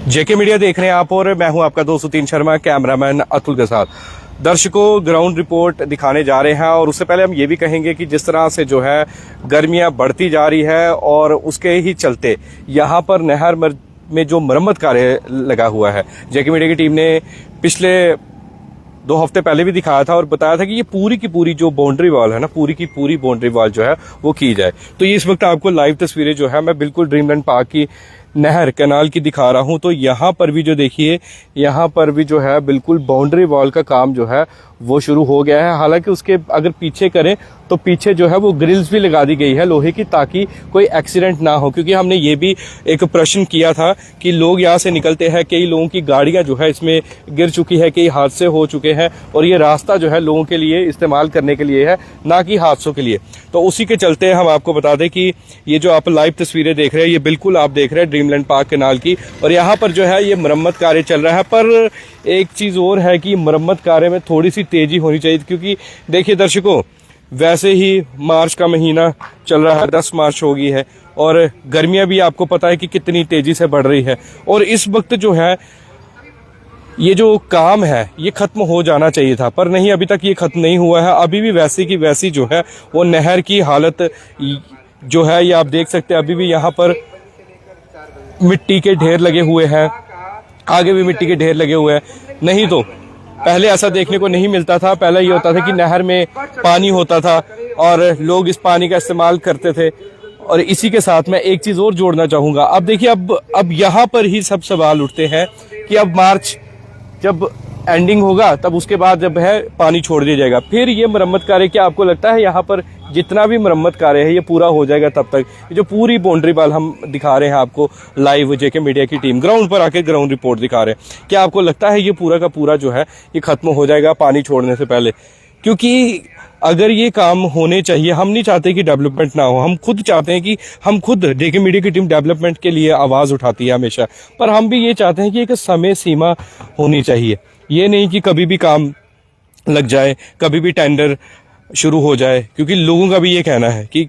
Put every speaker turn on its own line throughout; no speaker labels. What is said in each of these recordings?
जेके media देख रहे हैं आप और मैं हूं आपका दोस्त सतीन शर्मा, कैमरामैन अतुल के साथ। दर्शकों, ग्राउंड रिपोर्ट दिखाने जा रहे हैं और उससे पहले हम ये भी कहेंगे कि जिस तरह से जो है गर्मियां बढ़ती जा रही है और उसके ही चलते यहां पर नहर में जो मरम्मत कार्य लगा हुआ है, जेके मीडिया की टीम ने पिछले 2 हफ्ते पहले भी दिखाया था और बताया था कि ये पूरी की पूरी जो बाउंड्री वॉल है ना, पूरी की पूरी बाउंड्री वॉल जो है वो की जाए। तो ये इस वक्त आपको लाइव तस्वीरें जो है मैं बिल्कुल ड्रीमलैंड पार्क की नहर कैनाल की दिखा रहा हूं। तो यहाँ पर भी जो देखिए, यहाँ पर भी जो है बिल्कुल बाउंड्री वॉल का काम जो है वो शुरू हो गया है। हालांकि उसके अगर पीछे करें तो पीछे जो है वो ग्रिल्स भी लगा दी गई है लोहे की, ताकि कोई एक्सीडेंट ना हो। क्योंकि हमने ये भी एक प्रश्न किया था कि लोग यहाँ से निकलते हैं, कई लोगों की गाड़ियां जो है इसमें गिर चुकी है, कई हादसे हो चुके हैं और ये रास्ता जो है लोगों के लिए इस्तेमाल करने के लिए है, ना कि हादसों के लिए। तो उसी के चलते हम आपको बता दें कि ये जो आप लाइव तस्वीरें देख रहे हैं, ये बिल्कुल आप देख रहे हैं ड्रीमलैंड पार्क कैनाल की, और यहाँ पर जो है ये मरम्मत कार्य चल रहा है। पर एक चीज और है कि मरम्मत कार्य में थोड़ी सी तेजी होनी चाहिए, क्योंकि देखिए दर्शकों, वैसे ही मार्च का महीना चल रहा है, 10 मार्च हो गई है और गर्मियां भी आपको पता है कि कितनी तेजी से बढ़ रही है। और इस वक्त जो है ये जो काम है ये खत्म हो जाना चाहिए था, पर नहीं, अभी तक ये खत्म नहीं हुआ है। अभी भी वैसी की वैसी जो है वो नहर की हालत जो है ये आप देख सकते हैं। अभी भी यहाँ पर मिट्टी के ढेर लगे हुए हैं, आगे भी मिट्टी के ढेर लगे हुए हैं। नहीं तो पहले ऐसा देखने को नहीं मिलता था। पहले ये होता था कि नहर में पानी होता था और लोग इस पानी का इस्तेमाल करते थे। और इसी के साथ मैं एक चीज और जोड़ना चाहूंगा। अब देखिए, अब यहाँ पर ही सब सवाल उठते हैं कि अब मार्च जब एंडिंग होगा तब उसके बाद जब है पानी छोड़ दिया जाएगा, फिर ये मरम्मत कार्य, क्या आपको लगता है यहाँ पर जितना भी मरम्मत कार्य है ये पूरा हो जाएगा तब तक? ये जो पूरी बाउंड्री वॉल हम दिखा रहे हैं आपको लाइव, जेके मीडिया की टीम ग्राउंड पर आके ग्राउंड रिपोर्ट दिखा रहे हैं, क्या आपको लगता है ये पूरा का पूरा जो है ये खत्म हो जाएगा पानी छोड़ने से पहले? क्योंकि अगर ये काम होने चाहिए, हम नहीं चाहते कि डेवलपमेंट ना हो, हम खुद चाहते हैं कि हम खुद, जेके मीडिया की टीम डेवलपमेंट के लिए आवाज उठाती है हमेशा, पर हम भी ये चाहते हैं कि एक समय सीमा होनी चाहिए। ये नहीं कि कभी भी काम लग जाए, कभी भी टेंडर शुरू हो जाए। क्योंकि लोगों का भी ये कहना है कि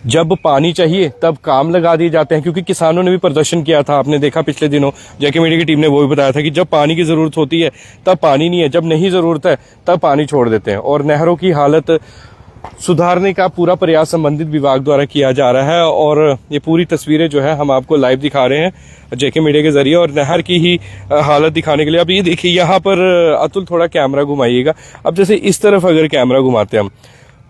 जब पानी चाहिए तब काम लगा दिए जाते हैं। क्योंकि किसानों ने भी प्रदर्शन किया था, आपने देखा पिछले दिनों, जेके मीडिया की टीम ने वो भी बताया था कि जब पानी की जरूरत होती है तब पानी नहीं है, जब नहीं जरूरत है तब पानी छोड़ देते हैं। और नहरों की हालत सुधारने का पूरा प्रयास संबंधित विभाग द्वारा किया जा रहा है और ये पूरी तस्वीरें जो है हम आपको लाइव दिखा रहे हैं जेके मीडिया के जरिए, और नहर की ही हालत दिखाने के लिए। अब ये देखिए, यहाँ पर अतुल थोड़ा कैमरा घुमाइएगा। अब जैसे इस तरफ अगर कैमरा घुमाते हम,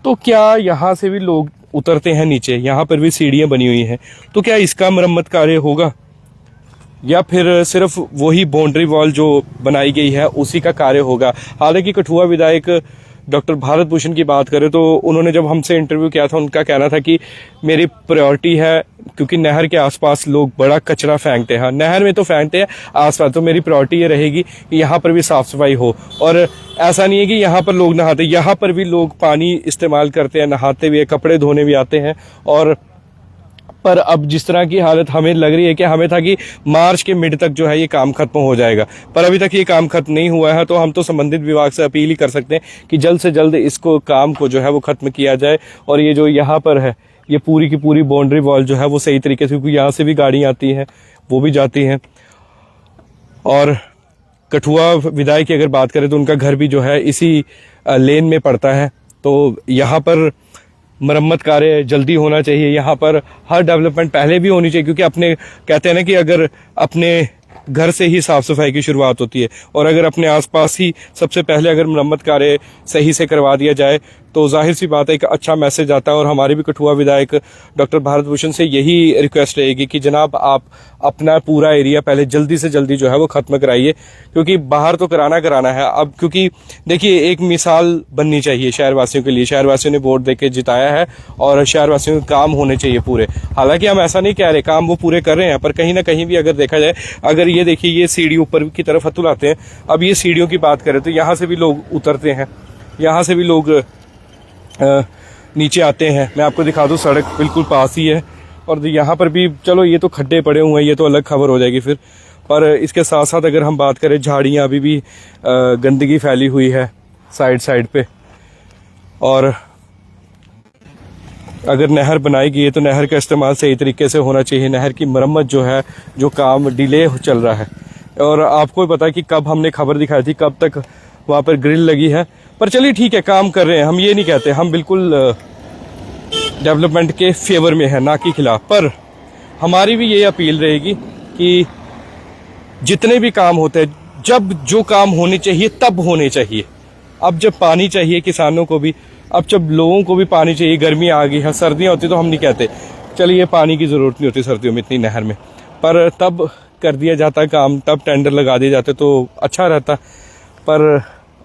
तो क्या यहाँ से भी लोग उतरते हैं नीचे? यहाँ पर भी सीढ़ियां बनी हुई हैं, तो क्या इसका मरम्मत कार्य होगा या फिर सिर्फ वही बाउंड्री वॉल जो बनाई गई है उसी का कार्य होगा? हालांकि कठुआ विधायक डॉक्टर भारत भूषण की बात करें तो उन्होंने जब हमसे इंटरव्यू किया था, उनका कहना था कि मेरी प्रायोरिटी है, क्योंकि नहर के आसपास लोग बड़ा कचरा फेंकते हैं, नहर में तो फेंकते हैं आसपास, तो मेरी प्रायोरिटी ये रहेगी कि यहाँ पर भी साफ सफाई हो। और ऐसा नहीं है कि यहाँ पर लोग नहाते, यहाँ पर भी लोग पानी इस्तेमाल करते हैं, नहाते भी, कपड़े धोने भी आते हैं। और पर अब जिस तरह की हालत हमें लग रही है कि हमें था कि मार्च के मिड तक जो है ये काम खत्म हो जाएगा, पर अभी तक ये काम खत्म नहीं हुआ है। तो हम तो संबंधित विभाग से अपील ही कर सकते हैं कि जल्द से जल्द इसको काम को जो है वो खत्म किया जाए। और ये जो यहाँ पर है ये पूरी की पूरी बाउंड्री वॉल जो है वो सही तरीके से, क्योंकि यहाँ से भी गाड़ियाँ आती हैं, वो भी जाती हैं। और कठुआ विधायक की अगर बात करें तो उनका घर भी जो है इसी लेन में पड़ता है। तो यहाँ पर मरम्मत कार्य जल्दी होना चाहिए, यहाँ पर हर डेवलपमेंट पहले भी होनी चाहिए। क्योंकि अपने कहते हैं ना कि अगर अपने घर से ही साफ सफाई की शुरुआत होती है, और अगर अपने आसपास ही सबसे पहले अगर मरम्मत कार्य सही से करवा दिया जाए तो जाहिर सी बात है एक अच्छा मैसेज आता है। और हमारे भी कठुआ विधायक डॉक्टर भारत भूषण से यही रिक्वेस्ट रहेगी कि जनाब आप अपना पूरा एरिया पहले जल्दी से जल्दी जो है वो खत्म कराइए, क्योंकि बाहर तो कराना है अब। क्योंकि देखिए, एक मिसाल बननी चाहिए शहरवासियों के लिए, शहरवासियों ने वोट देके जिताया है और शहरवासियों के काम होने चाहिए पूरे। हालांकि हम ऐसा नहीं कह रहे, काम वो पूरे कर रहे हैं, पर कहीं ना कहीं भी अगर देखा जाए, अगर ये देखिए ये सीढ़ी ऊपर की तरफ अतुल आते हैं, अब ये सीढ़ियों की बात करें तो यहाँ से भी लोग उतरते हैं, यहाँ से भी लोग नीचे आते हैं। मैं आपको दिखा दूं, सड़क बिल्कुल पास ही है। और यहाँ पर भी चलो ये तो खड्डे पड़े हुए हैं, ये तो अलग खबर हो जाएगी फिर। पर इसके साथ साथ अगर हम बात करें, झाड़ियाँ अभी भी गंदगी फैली हुई है साइड पे। और अगर नहर बनाई गई है तो नहर का इस्तेमाल सही तरीके से होना चाहिए। नहर की मरम्मत जो है, जो काम डिले चल रहा है, और आपको पता है कि कब हमने खबर दिखाई थी, कब तक वहाँ पर ग्रिल लगी है। पर चलिए ठीक है, काम कर रहे हैं, हम ये नहीं कहते, हम बिल्कुल डेवलपमेंट के फेवर में है, ना कि खिलाफ। पर हमारी भी ये अपील रहेगी कि जितने भी काम होते हैं, जब जो काम होने चाहिए तब होने चाहिए। अब जब पानी चाहिए किसानों को भी, अब जब लोगों को भी पानी चाहिए, गर्मी आ गई है, सर्दियाँ होती तो हम नहीं कहते चलिए पानी की ज़रूरत नहीं होती सर्दियों में इतनी नहर में, पर तब कर दिया जाता काम, तब टेंडर लगा दिए जाते तो अच्छा रहता। पर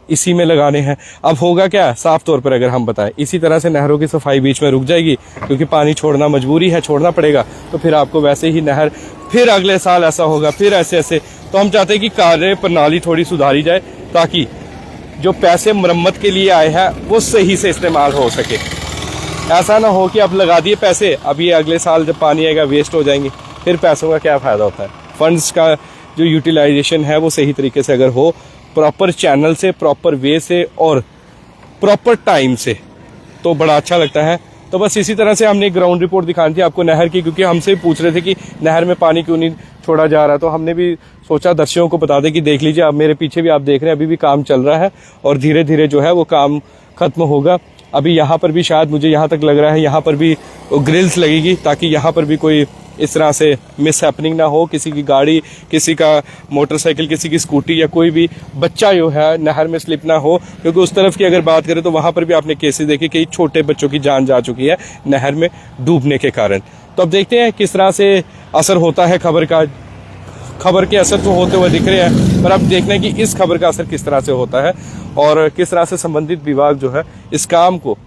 इसी में लगाने हैं। अब होगा क्या, साफ तौर पर अगर हम बताएं, इसी तरह से नहरों की सफाई बीच में रुक जाएगी, क्योंकि पानी छोड़ना मजबूरी है, छोड़ना पड़ेगा। तो फिर आपको वैसे ही नहर, फिर अगले साल ऐसा होगा, फिर ऐसे। तो हम चाहते हैं कि कार्य प्रणाली थोड़ी सुधारी जाए, ताकि जो पैसे मरम्मत के लिए आए हैं वो सही से इस्तेमाल हो सके। ऐसा ना हो कि अब लगा दिए पैसे, अब ये अगले साल जब पानी आएगा वेस्ट हो जाएंगे, फिर पैसों का क्या फ़ायदा होता है। फंड्स का जो यूटिलाइजेशन है वो सही तरीके से अगर हो, प्रॉपर चैनल से, प्रॉपर वे से और प्रॉपर टाइम से, तो बड़ा अच्छा लगता है। तो बस इसी तरह से हमने एक ग्राउंड रिपोर्ट दिखानी थी आपको नहर की, क्योंकि हमसे पूछ रहे थे कि नहर में पानी क्यों नहीं छोड़ा जा रहा। तो हमने भी सोचा दर्शकों को बता दें कि देख लीजिए, आप मेरे पीछे भी आप देख रहे हैं, अभी भी काम चल रहा है और धीरे धीरे जो है वो काम खत्म होगा। अभी यहाँ पर भी शायद मुझे यहाँ तक लग रहा है यहाँ पर भी ग्रिल्स लगेगी, ताकि यहाँ पर भी कोई इस तरह से मिस हैपनिंग ना हो, किसी की गाड़ी, किसी का मोटरसाइकिल, किसी की स्कूटी या कोई भी बच्चा जो है नहर में स्लिप ना हो। क्योंकि उस तरफ की अगर बात करें तो वहाँ पर भी आपने केसेस देखे कि छोटे बच्चों की जान जा चुकी है नहर में डूबने के कारण। तो अब देखते हैं किस तरह से असर होता है खबर का। खबर के असर तो होते हुए दिख रहे हैं, पर अब देखना है कि इस खबर का असर किस तरह से होता है और किस तरह से संबंधित विभाग जो है इस काम को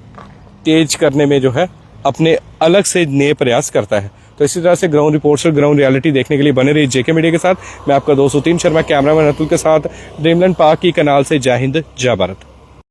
तेज करने में जो है अपने अलग से नए प्रयास करता है। तो इसी तरह से ग्राउंड रिपोर्ट्स और ग्राउंड रियलिटी देखने के लिए बने रहिए जेके मीडिया के साथ। मैं आपका 203 शर्मा, कैमरामैन अतुल के साथ, ड्रीमलैंड पार्क की कनाल से। जय हिंद, जय भारत।